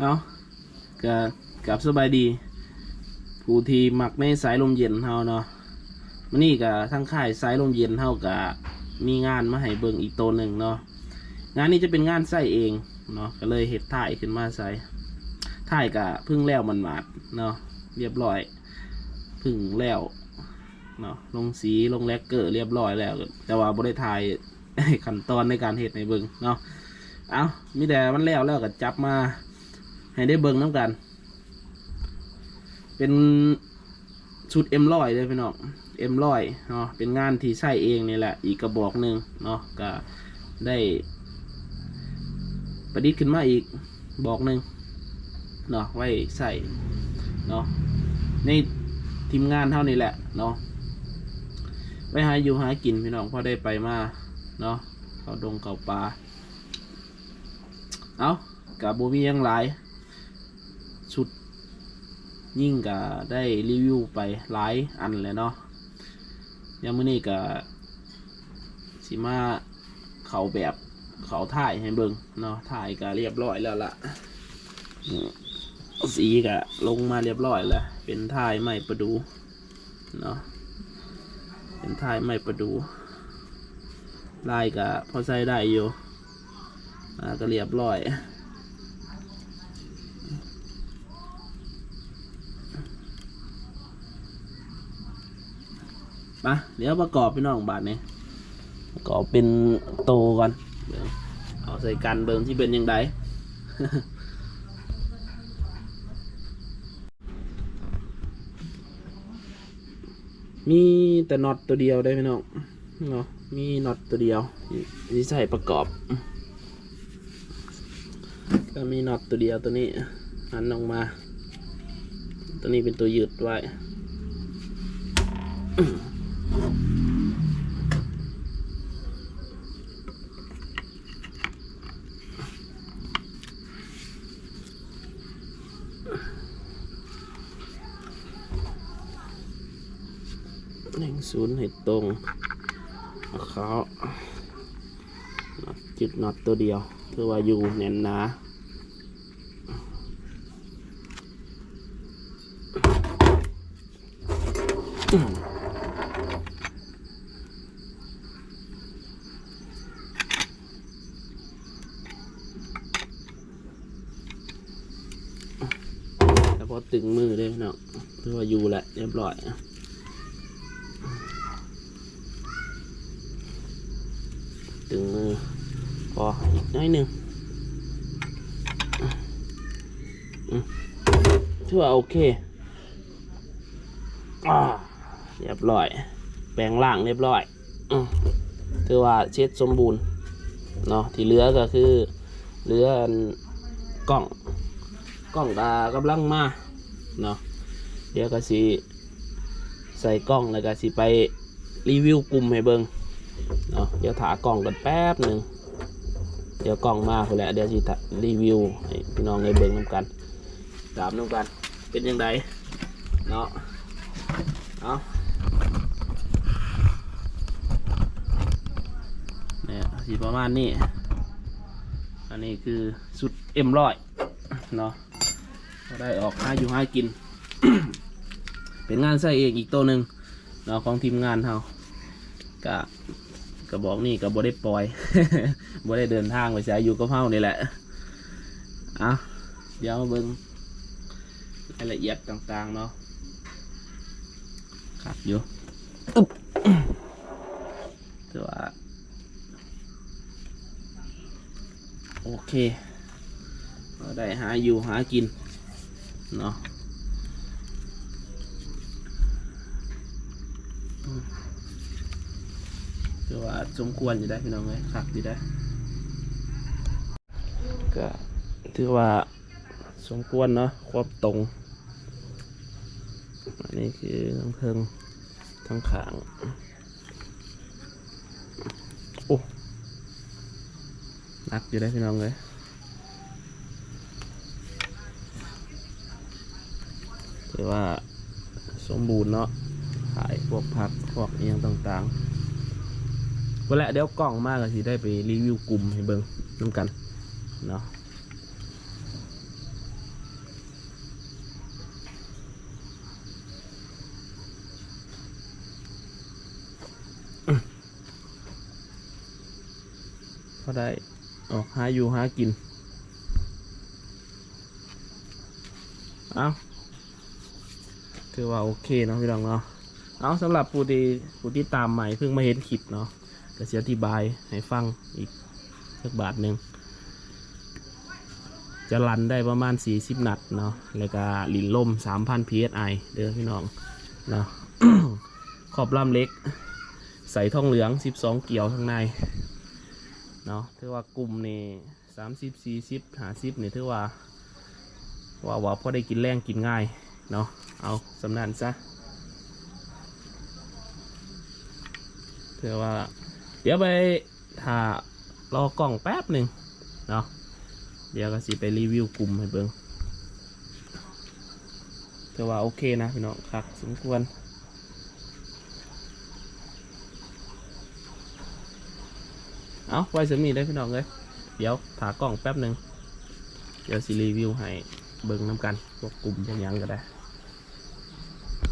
เอากับสบายดีผู้ที่มักในสายลมเย็นเฮาเนาะมันนี่กับทั้งค่ายสายลมเย็นเฮากับมีงานมาให้เบิ่งอีกตัวหนึ่งเนาะงานนี้จะเป็นงานใส่เองเนาะก็เลยเฮ็ดถ่ายขึ้นมาใส่ถ่ายกับพึ่งแล้วมันหมาดเนาะเรียบร้อยพึ่งแล้วเนาะลงสีลงแลกเกอร์เรียบร้อยแล้วแต่ว่าบ่ได้ถ่ายขั้นตอนในการเฮ็ดในเบิ่งเนาะเอามีแต่มันแล้วก็จับมาให้ได้เบิ่งน้ำกันเป็นชุดM100เลยพี่น้องM100เนาะเป็นงานที่ใช้เองนี่แหละอีกกระบอกหนึ่งเนาะก็ได้ประดิษฐ์ขึ้นมาอีกบอกหนึ่งเนาะไว้ใส่เนาะในทีมงานเท่านี้แหละเนาะไปหาอยู่หากินพี่น้องพอได้ไปมาเนาะเขาดงเขาปลาเอากับโบมียังหลายชุดยิ่งก็ได้รีวิวไปหลายอันเลยเนาะยังมื้อนี้ก็สิมาเขาแบบเขาถ่ายให้เบิ่งเนาะถ่ายก็เรียบร้อยแล้วล่ะสีก็ลงมาเรียบร้อยแล้วเป็นถ่ายไม้ประดูเนาะเป็นถ่ายไม้ประดูลายก็พอใช้ได้อยู่ก็เรียบร้อยมาเดี๋ยวประกอบพี่น้องบาทนี้ประกอบเป็นโตก่อนเอาใส่กันเบิ่งที่เป็นยังไงมีแต่น็อตตัวเดียวได้พี่น้องเนาะมีน็อตตัวเดียวที่ใส่ประกอบก็มีน็อตตัวเดียวตัวนี้หันออกมาตัวนี้เป็นตัวยืดไว้10ให้ตรงเขาจุดน็อตตัวเดียวคือว่าอยู่แน่นหนาแล้วพอตึงมือได้เนาะคือว่าอยู่แหละเรียบร้อยตึงมือพออีกน้อยหนึ่งถือว่าโอเคเรียบร้อยแปลงล่างเรียบร้อยถือว่าเช็ดสมบูรณ์เนาะที่เหลือก็คือเหลือกล้องตากำลังมาเนาะเดี๋ยวก็สิใส่กล้องแล้วก็สิไปรีวิวกลุ่มให้เบิ่งเนาะเดี๋ยวถากล่องกันแป๊บหนึ่งเดี๋ยวกล่องมาคนแหละเดี๋ยวสิรีวิวให้พี่น้องได้เบิ่งน้ำกันตามน้ำกันเป็นยังไงเนาะเอาเนี่ยสีประมาณนี้อันนี้คือสุดM100เนาะได้ออกหาอยู่หากิน เป็นงานใส่เองอีกตัวหนึ่งเนาะของทีมงานเรากระบอกนี่ก็บ่ได้ปล่อย บ่ได้เดินทางไปใช้อยู่กับเฮานี่แหละเดี๋ยวมาเบิ่งรายละเอียดต่างๆเนาะขัดอยู่แต่ว่าโอเคก็ได้หาอยู่หากินเนาะถือว่าสมควรอยู่ได้พี่น้องไหมขัดอยู่ได้ก็ถือว่าสมควรเนาะความตรงอันนี้คือทั้งเทิงทั้งขางโอ้หนักอยู่ได้พี่น้องเลยถือว่าสมบูรณ์เนาะขายพวกผักพวกเอียงต่างๆวันแหละเดี๋ยวกล่องมากก็สิได้ไปรีวิวกลุ่มให้เบิ่งร่วมกันเนาะ เขาได้ออกหาอยู่หากินเอาถือว่าโอเคเนาะพี่น้องเนาะเอาสำหรับผู้ที่ตามใหม่เพิ่งมาเห็นคลิปเนาะก็จะอธิบายให้ฟังอีกสักบาทหนึ่งจะรันได้ประมาณ40นัดเนาะแล้วก็ลิ้นลม 3,000 psi เด้อพี่น้องเนาะ ขอบลำเล็กใส่ท่องเหลือง12เกี่ยวข้างในเนาะถือว่ากลุ่มนี่30 40 50นี่ถือว่าพอได้กินแรงกินง่ายเนาะเอาสำนันซะถือว่าเดี๋ยวไปถ่ารอกล่องแป๊บหนึ่งเนาะเดี๋ยวก็สิไปรีวิวกลุ่มให้เบิ่งถือว่าโอเคนะพี่น้องคักสมควรเอาไว้สำนีได้พี่น้องเลยเดี๋ยวถ่ากล่องแป๊บหนึ่งเดี๋ยวสิรีวิวให้เบิ่งน้ำกันพวกกลุ่มยังก็ได้